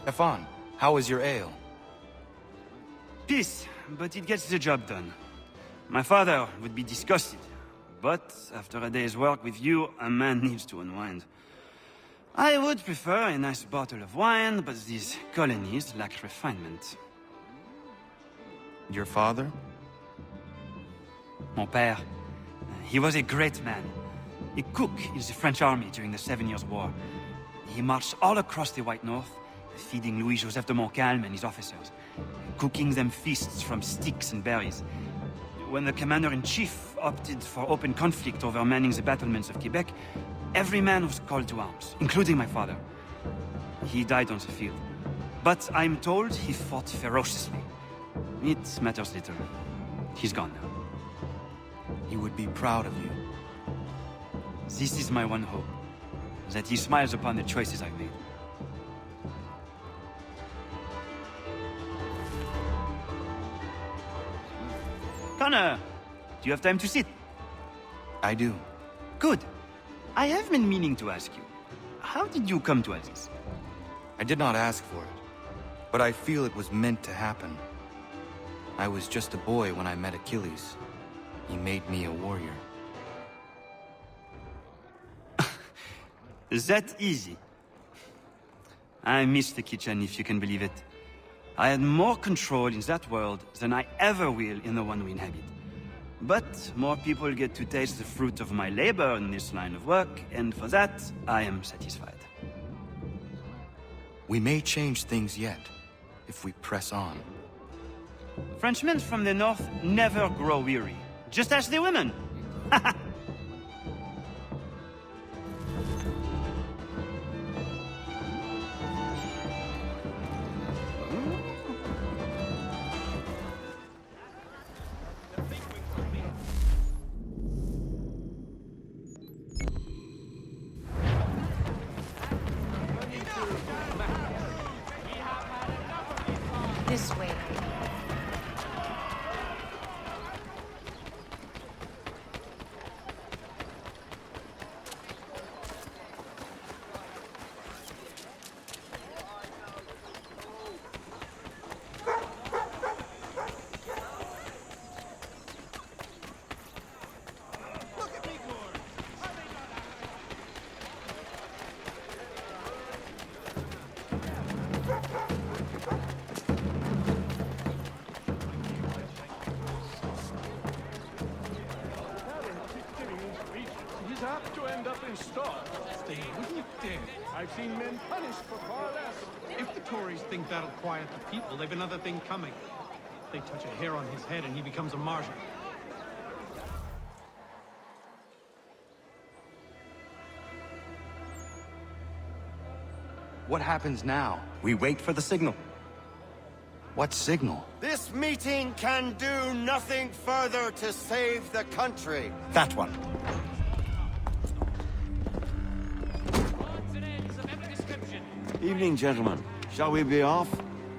Stefan, how is your ale? Peace, but it gets the job done. My father would be disgusted. But after a day's work with you, a man needs to unwind. I would prefer a nice bottle of wine, but these colonies lack refinement. Your father? Mon père. He was a great man. A cook in the French army during the 7 Years' War. He marched all across the White North, feeding Louis-Joseph de Montcalm and his officers, cooking them feasts from sticks and berries. When the commander-in-chief opted for open conflict over manning the battlements of Quebec, every man was called to arms, including my father. He died on the field. But I'm told he fought ferociously. It matters little. He's gone now. He would be proud of you. This is my one hope, that he smiles upon the choices I've made. Connor, do you have time to sit? I do. Good. I have been meaning to ask you, how did you come to all this? I did not ask for it, but I feel it was meant to happen. I was just a boy when I met Achilles. He made me a warrior. That easy. I miss the kitchen, if you can believe it. I had more control in that world than I ever will in the one we inhabit. But more people get to taste the fruit of my labor in this line of work, and for that, I am satisfied. We may change things yet, if we press on. Frenchmen from the north never grow weary. Just ask the women. This way. He's apt to end up in stocks. They wouldn't dare. I've seen men punished for far less. If the Tories think that'll quiet the people, they've another thing coming. They touch a hair on his head and he becomes a martyr. What happens now? We wait for the signal. What signal? This meeting can do nothing further to save the country. That one. Evening, gentlemen. Shall we be off?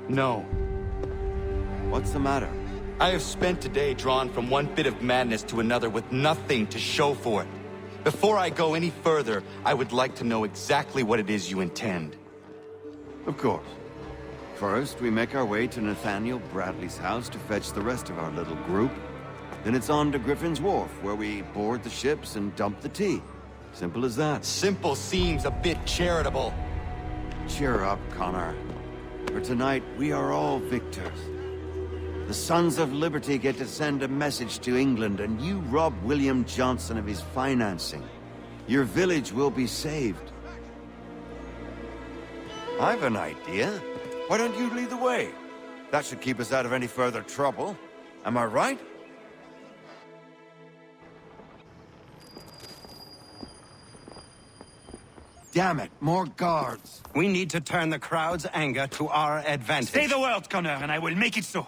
No. What's the matter? I have spent today drawn from one bit of madness to another with nothing to show for it. Before I go any further, I would like to know exactly what it is you intend. Of course. First, we make our way to Nathaniel Bradley's house to fetch the rest of our little group. Then it's on to Griffin's Wharf, where we board the ships and dump the tea. Simple as that. Simple seems a bit charitable. Cheer up, Connor. For tonight, we are all victors. The Sons of Liberty get to send a message to England, and you rob William Johnson of his financing. Your village will be saved. I've an idea. Why don't you lead the way? That should keep us out of any further trouble. Am I right? Damn it, more guards. We need to turn the crowd's anger to our advantage. Say the word, Connor, and I will make it so.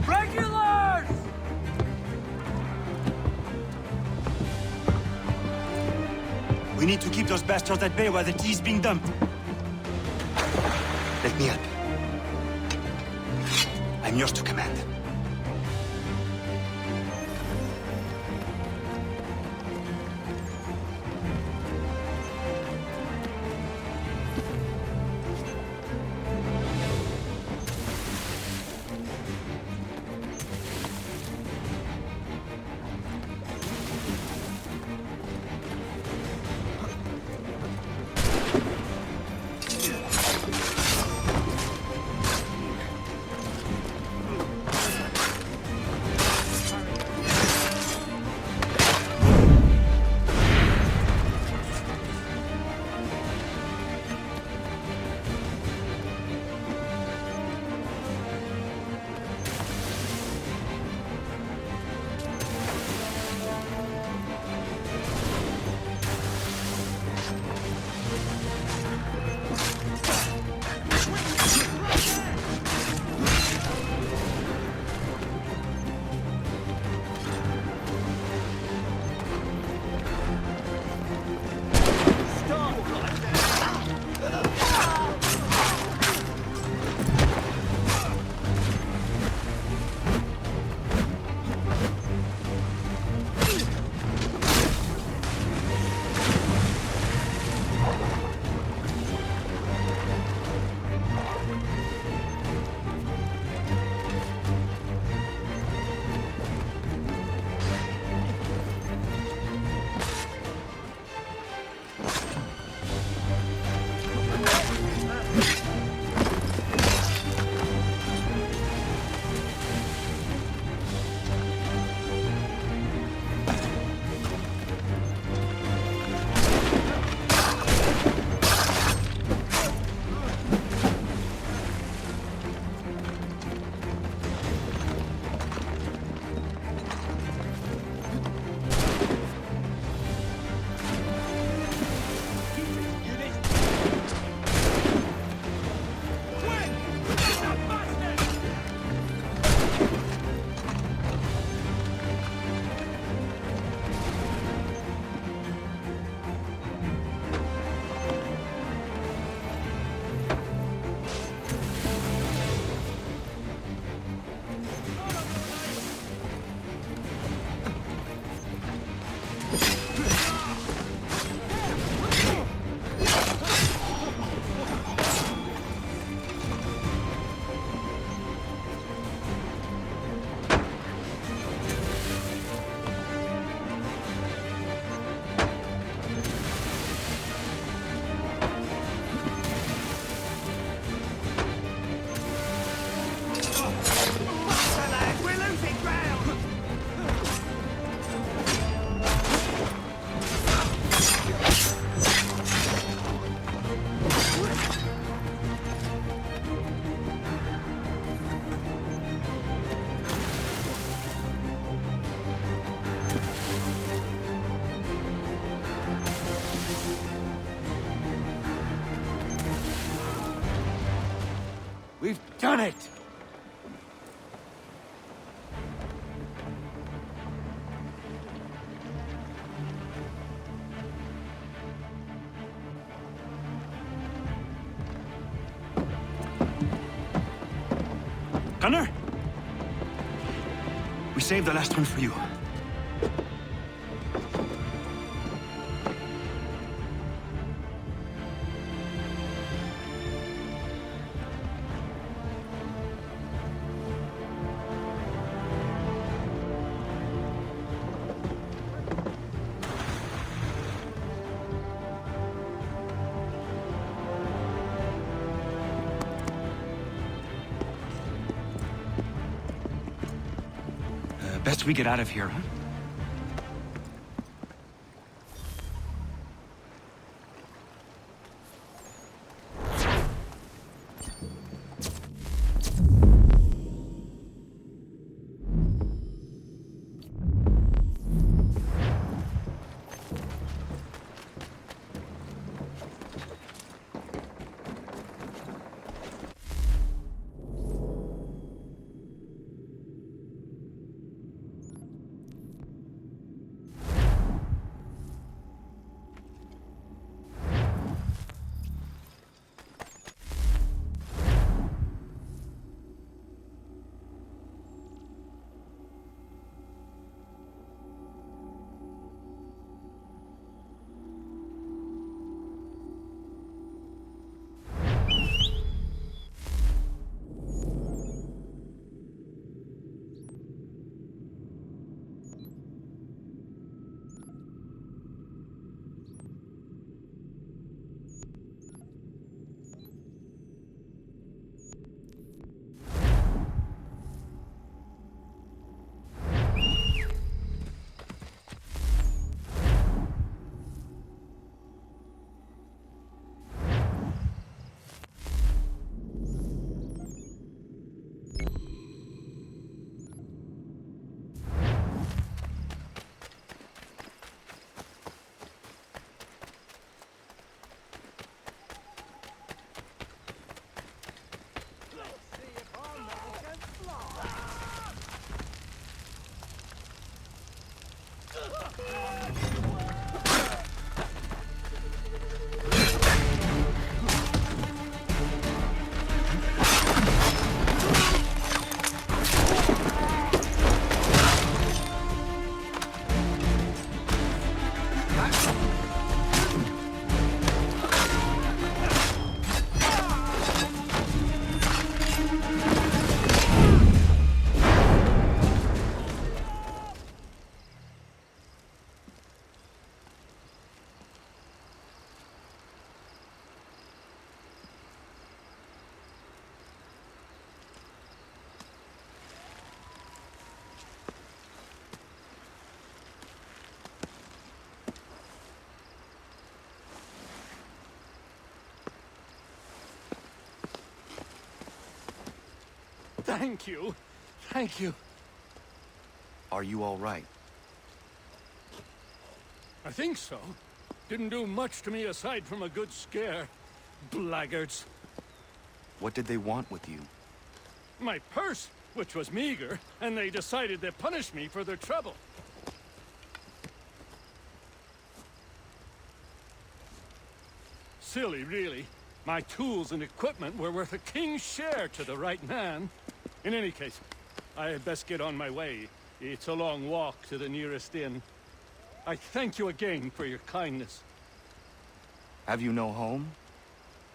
Regulars! We need to keep those bastards at bay while the tea is being dumped. Let me help. I'm yours to command. We've done it! Connor? We saved the last one for you. Best we get out of here, huh? Thank you. Thank you. Are you all right? I think so. Didn't do much to me aside from a good scare. Blackguards. What did they want with you? My purse, which was meager, and they decided they'd punish me for their trouble. Silly, really. My tools and equipment were worth a king's share to the right man. In any case, I had best get on my way. It's a long walk to the nearest inn. I thank you again for your kindness. Have you no home?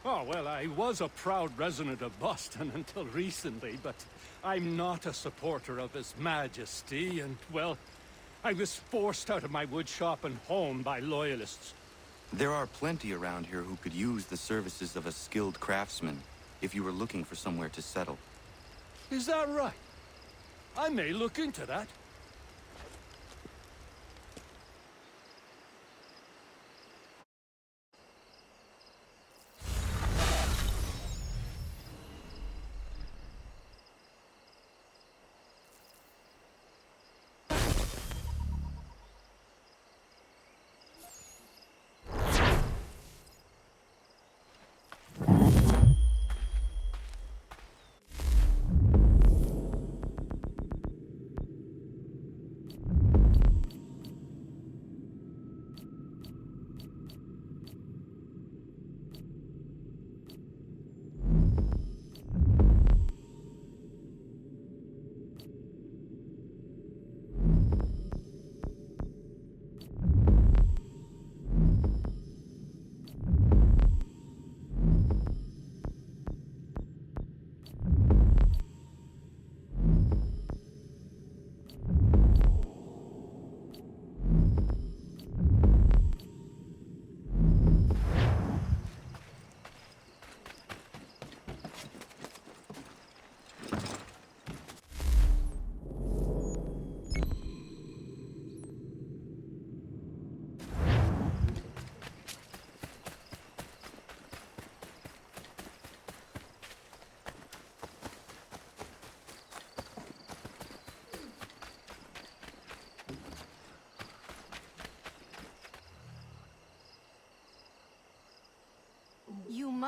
Oh, well, I was a proud resident of Boston until recently, but I'm not a supporter of His Majesty, and, well, I was forced out of my woodshop and home by loyalists. There are plenty around here who could use the services of a skilled craftsman if you were looking for somewhere to settle. Is that right? I may look into that.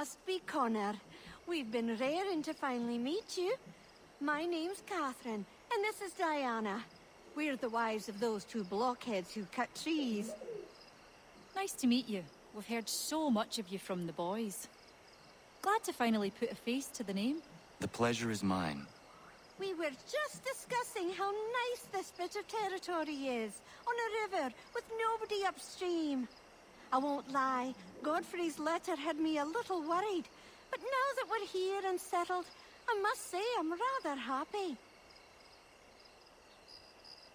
must be Connor. We've been raring to finally meet you. My name's Catherine, and this is Diana. We're the wives of those two blockheads who cut trees. Nice to meet you. We've heard so much of you from the boys. Glad to finally put a face to the name. The pleasure is mine. We were just discussing how nice this bit of territory is, on a river with nobody upstream. I won't lie, Godfrey's letter had me a little worried, but now that we're here and settled, I must say I'm rather happy.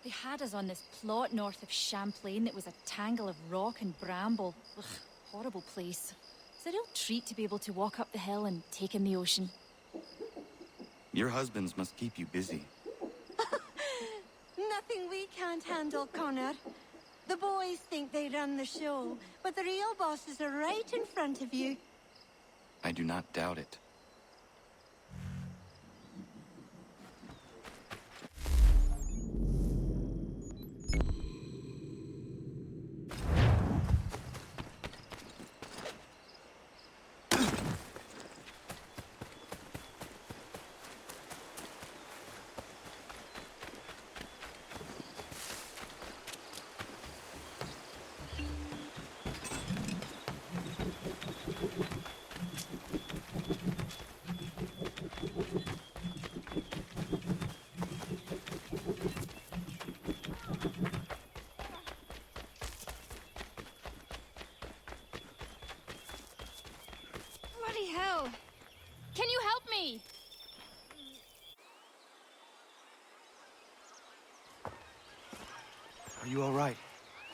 They had us on this plot north of Champlain that was a tangle of rock and bramble. Ugh, horrible place. It's a real treat to be able to walk up the hill and take in the ocean. Your husbands must keep you busy. Nothing we can't handle, Connor. The boys think they run the show, but the real bosses are right in front of you. I do not doubt it. Bloody hell! Can you help me? Are you all right?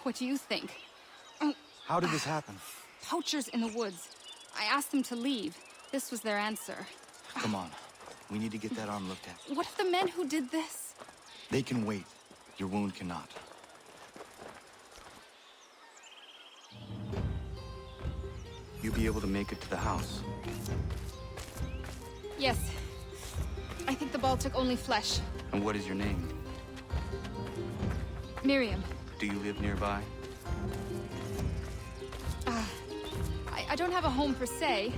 What do you think? How did this happen? Poachers in the woods. I asked them to leave. This was their answer. Come on. We need to get that arm looked at. What if the men who did this? They can wait. Your wound cannot. You'll be able to make it to the house. Yes. I think the ball took only flesh. And what is your name? Miriam. Do you live nearby? I don't have a home per se.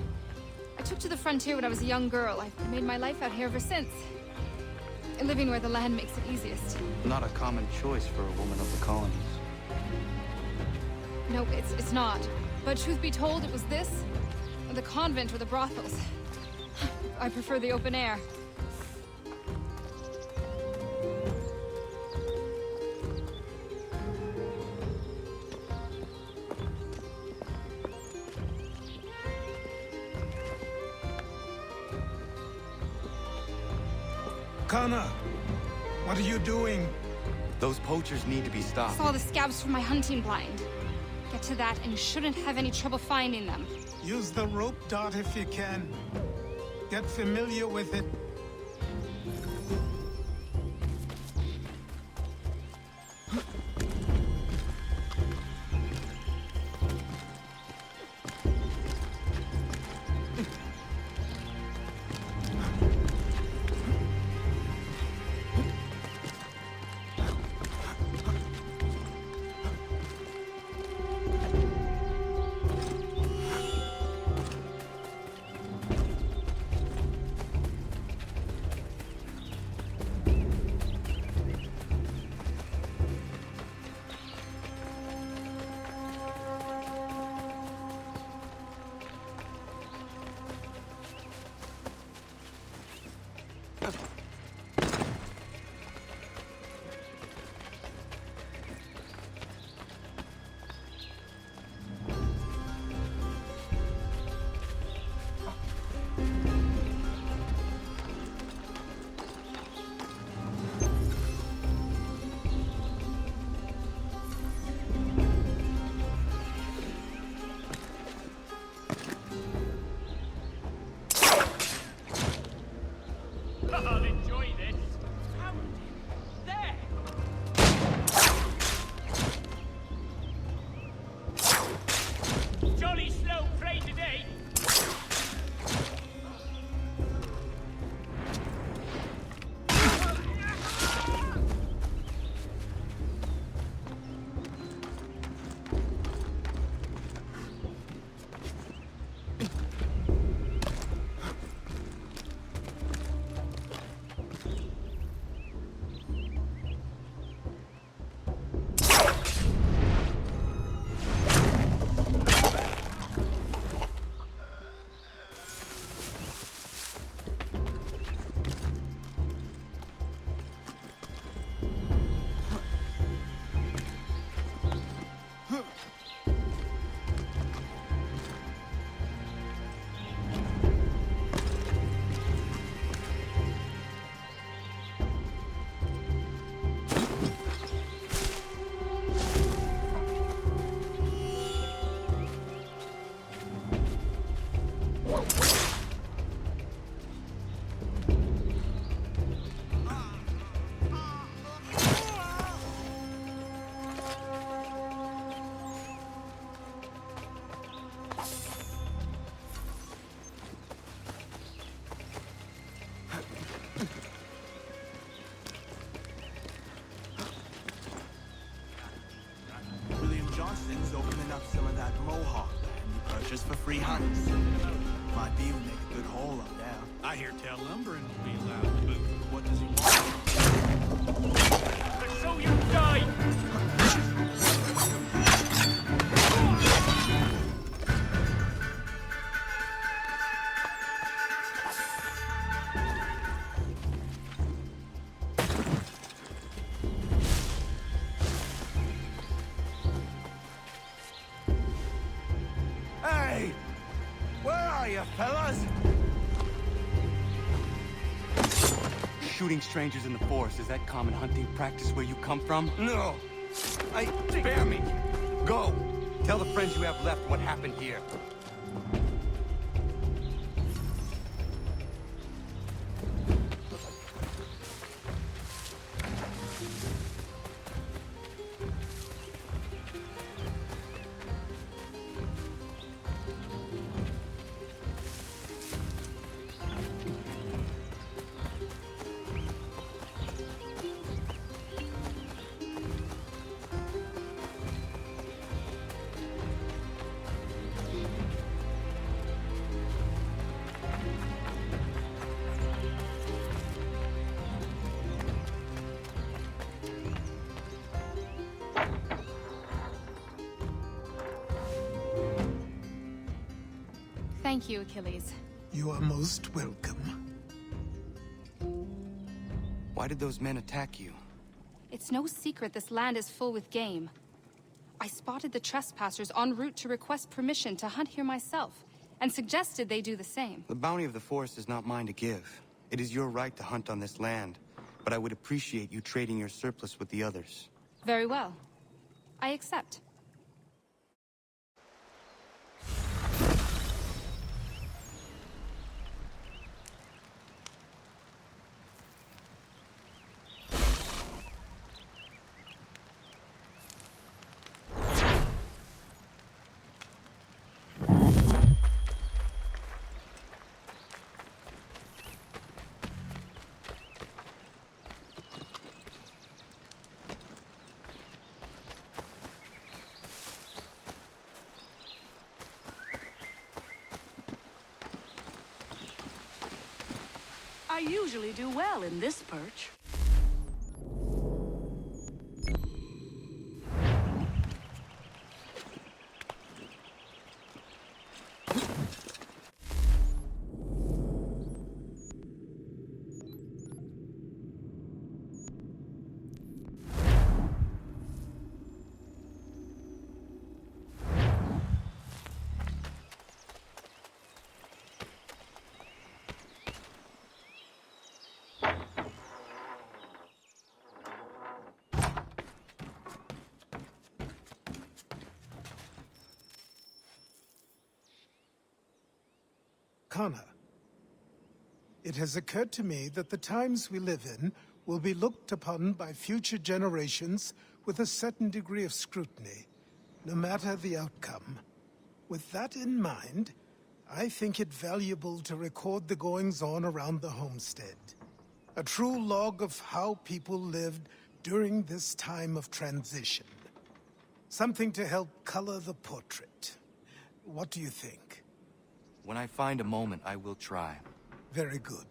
I took to the frontier when I was a young girl. I've made my life out here ever since. Living where the land makes it easiest. Not a common choice for a woman of the colonies. No, it's not. But truth be told, it was this, or the convent or the brothels. I prefer the open air. Connor, what are you doing? Those poachers need to be stopped. Saw the scabs from my hunting blind. Get to that and you shouldn't have any trouble finding them. Use the rope dart if you can. Get familiar with it. just for free hunts. Might be able to make a good haul up there. I hear tell lumbering will be allowed to move. What does he want? So you die! Hey! Where are you, fellas? Shooting strangers in the forest, is that common hunting practice where you come from? No! Spare me! Go! Tell the friends you have left what happened here. Thank you, Achilles. You are most welcome. Why did those men attack you? It's no secret this land is full with game. I spotted the trespassers en route to request permission to hunt here myself, and suggested they do the same. The bounty of the forest is not mine to give. It is your right to hunt on this land, but I would appreciate you trading your surplus with the others. Very well. I accept. I usually do well in this perch. Connor, it has occurred to me that the times we live in will be looked upon by future generations with a certain degree of scrutiny, no matter the outcome. With that in mind, I think it valuable to record the goings-on around the homestead. A true log of how people lived during this time of transition. Something to help color the portrait. What do you think? When I find a moment, I will try. Very good.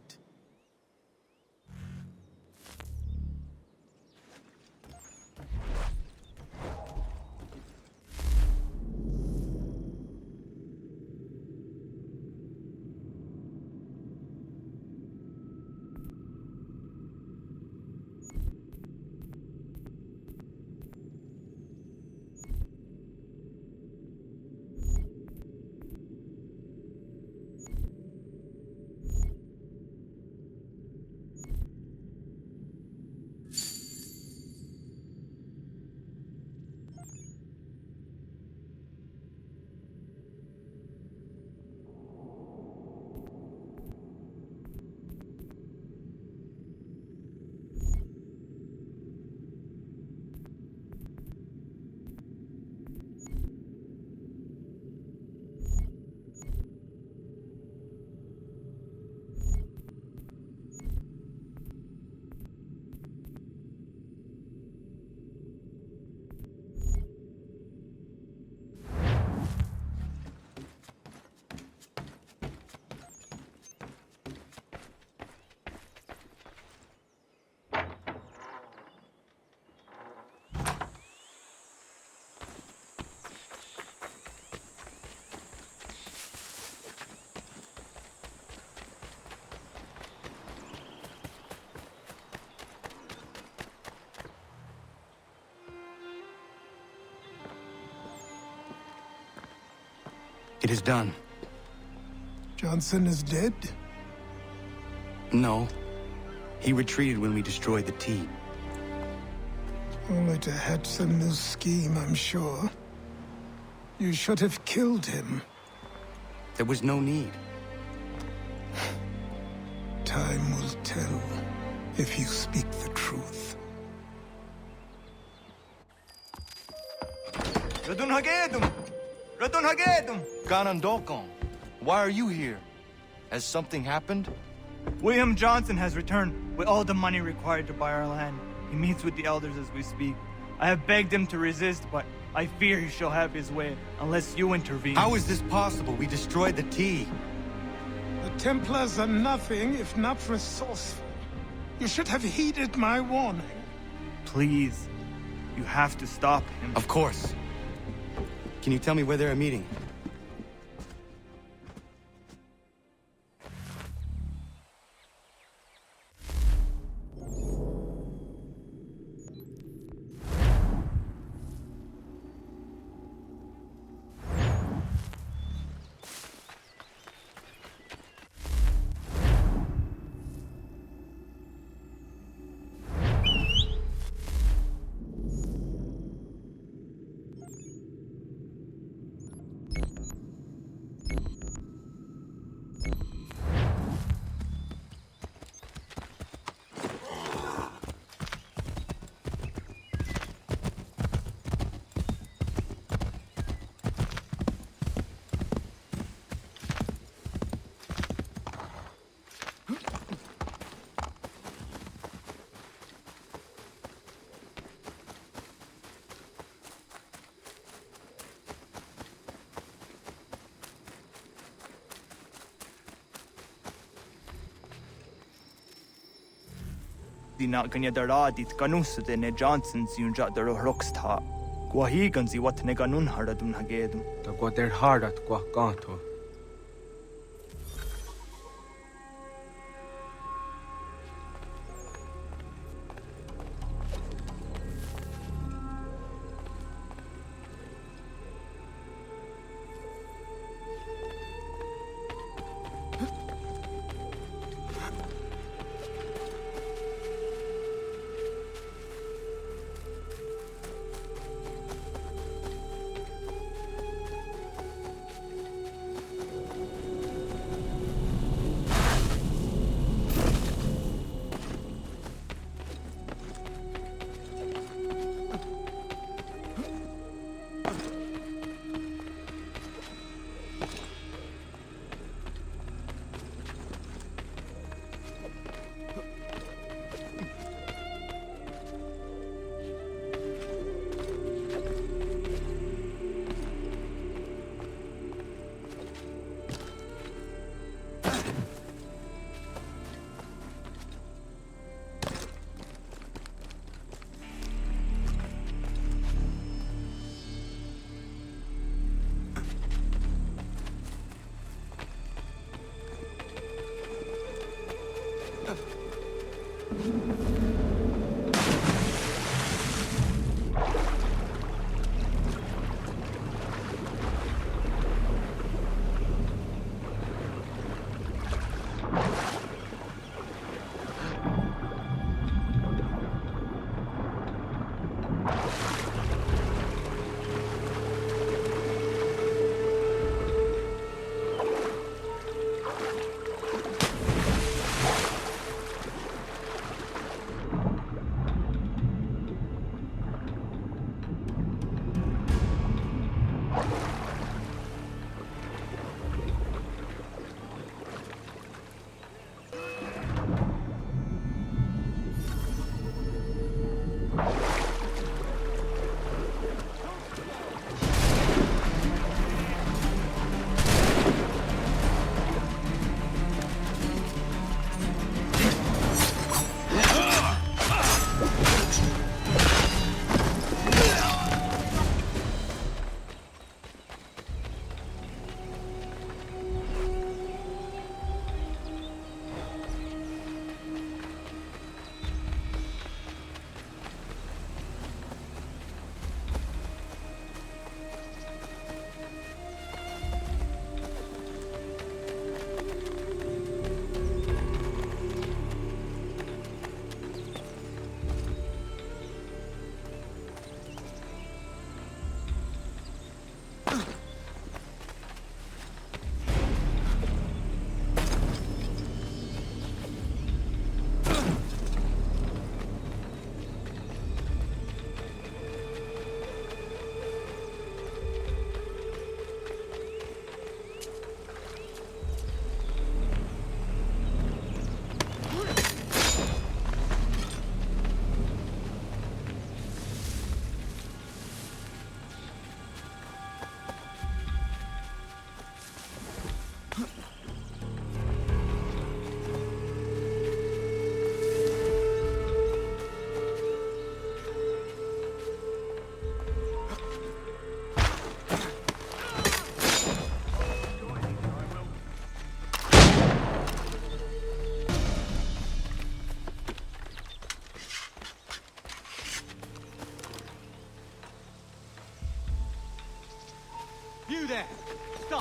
It is done. Johnson is dead? No. He retreated when we destroyed the tea. Only to hatch some new scheme, I'm sure. You should have killed him. There was no need. Time will tell if you speak the truth. Ganondokon, why are you here? Has something happened? William Johnson has returned with all the money required to buy our land. He meets with the elders as we speak. I have begged him to resist, but I fear he shall have his way unless you intervene. How is this possible? We destroyed the tea. The Templars are nothing if not resourceful. You should have heeded my warning. Please, you have to stop him. Of course. Can you tell me where they're meeting? Not gonna daradit ganus de ne Johnsons yunja der rocksta. Guahigan si what ne ganun haradun hagedum. Da go der hardat gua ganto.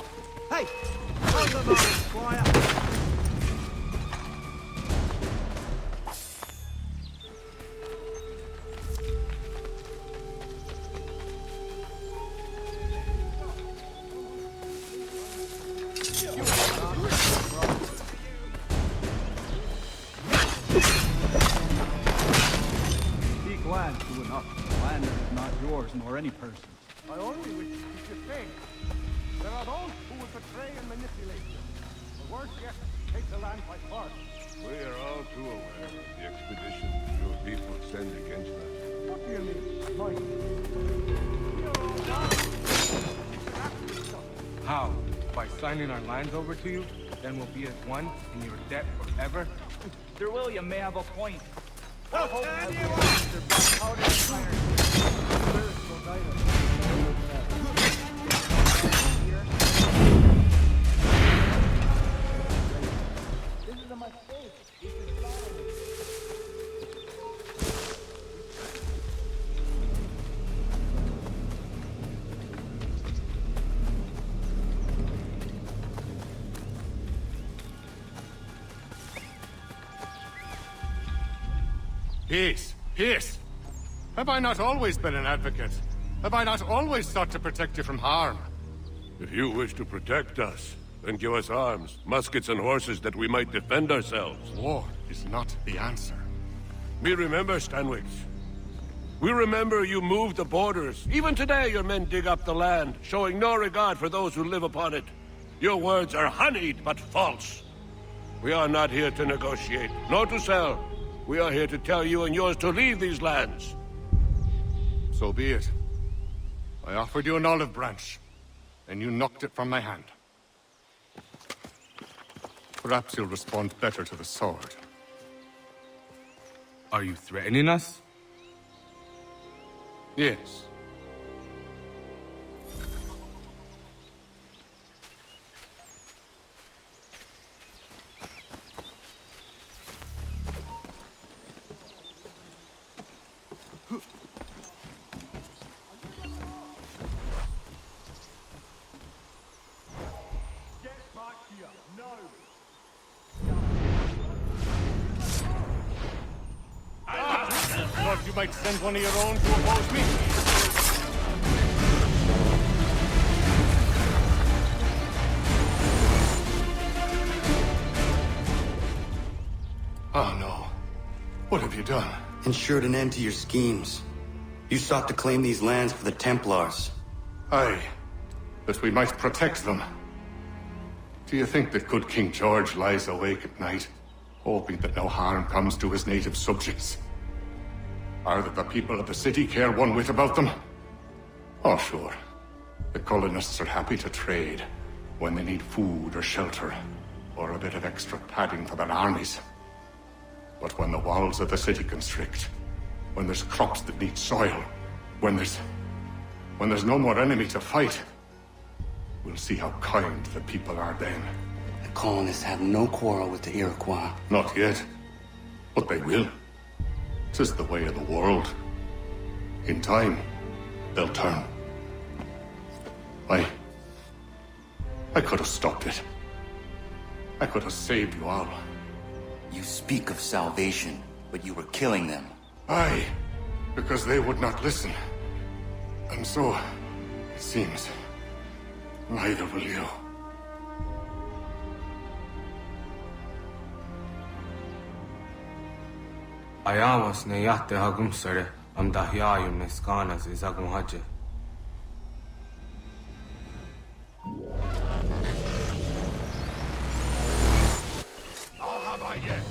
Stop! Hey! Hold the line, Squire! Speak land to enough. Land that is not yours nor any person's. I only wish to keep you safe. There are those who will betray and manipulate you. Or worse yet, take the land by force. We are all too aware of the expedition your people send against us. What do you mean, Mike? How? By signing our lands over to you? Then we'll be as one in your debt forever? Sir William may have a point. I'll turn you out of iron. Spiritual guidance. This is a mistake. You should follow me. Peace! Peace! Have I not always been an advocate? Have I not always sought to protect you from harm? If you wish to protect us, then give us arms, muskets and horses that we might defend ourselves. War is not the answer. We remember, Stanwix. We remember you moved the borders. Even today your men dig up the land, showing no regard for those who live upon it. Your words are honeyed, but false. We are not here to negotiate, nor to sell. We are here to tell you and yours to leave these lands. So be it. I offered you an olive branch, and you knocked it from my hand. Perhaps you'll respond better to the sword. Are you threatening us? Yes. Thought you might send one of your own to oppose me? Oh no. What have you done? Ensured an end to your schemes. You sought to claim these lands for the Templars. Aye, that we might protect them. Do you think that good King George lies awake at night, hoping that no harm comes to his native subjects? Or that the people of the city care one whit about them? Oh, sure. The colonists are happy to trade when they need food or shelter, or a bit of extra padding for their armies. But when the walls of the city constrict, when there's crops that need soil, when there's no more enemy to fight, we'll see how kind the people are then. The colonists have no quarrel with the Iroquois. Not yet, but they will. 'Tis the way of the world. In time, they'll turn. I could have stopped it. I could have saved you all. You speak of salvation, but you were killing them. Aye, because they would not listen. And so, it seems, neither will you. Ayawas na yate hagum sare am dahyayum neskanas izagum haje. I'll have I yet.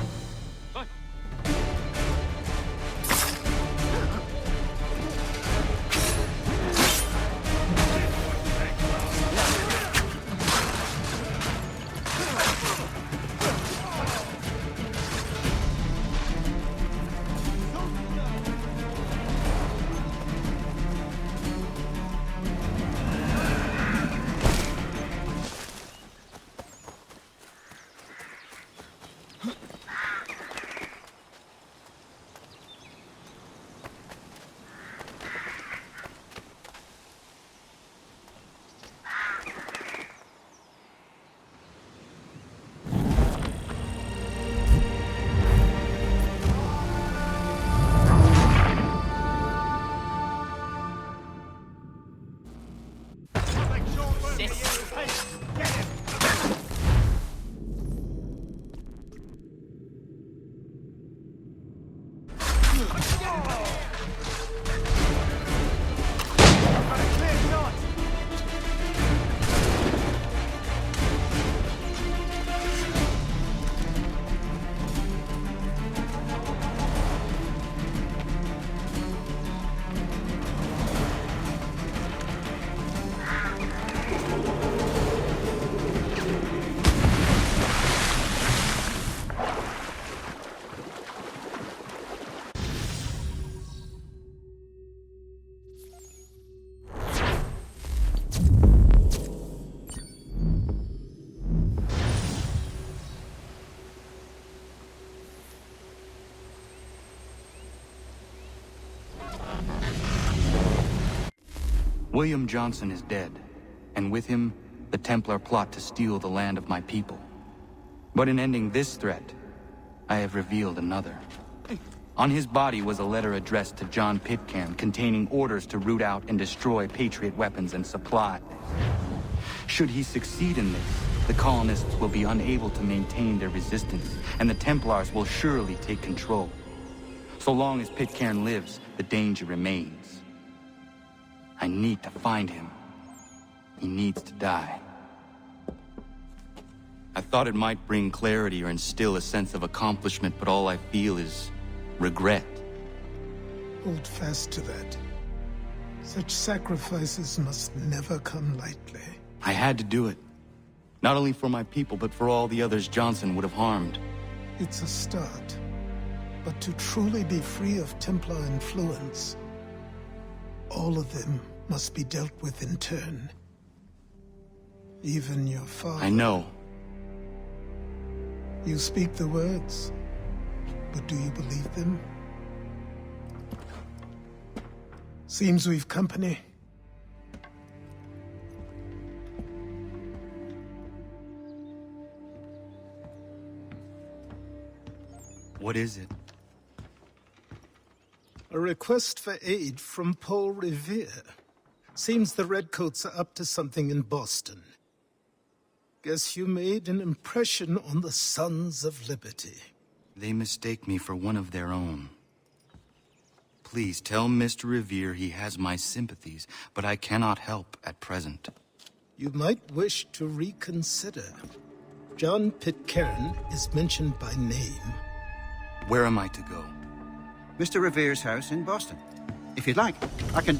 William Johnson is dead, and with him, the Templar plot to steal the land of my people. But in ending this threat, I have revealed another. On his body was a letter addressed to John Pitcairn containing orders to root out and destroy Patriot weapons and supplies. Should he succeed in this, the colonists will be unable to maintain their resistance, and the Templars will surely take control. So long as Pitcairn lives, the danger remains. I need to find him. He needs to die. I thought it might bring clarity or instill a sense of accomplishment, but all I feel is regret. Hold fast to that. Such sacrifices must never come lightly. I had to do it. Not only for my people, but for all the others Johnson would have harmed. It's a start. But to truly be free of Templar influence, all of them must be dealt with in turn. Even your father. I know. You speak the words, but do you believe them? Seems we've company. What is it? A request for aid from Paul Revere. Seems the Redcoats are up to something in Boston. Guess you made an impression on the Sons of Liberty. They mistake me for one of their own. Please tell Mr. Revere he has my sympathies, but I cannot help at present. You might wish to reconsider. John Pitcairn is mentioned by name. Where am I to go? Mr. Revere's house in Boston. If you'd like, I can...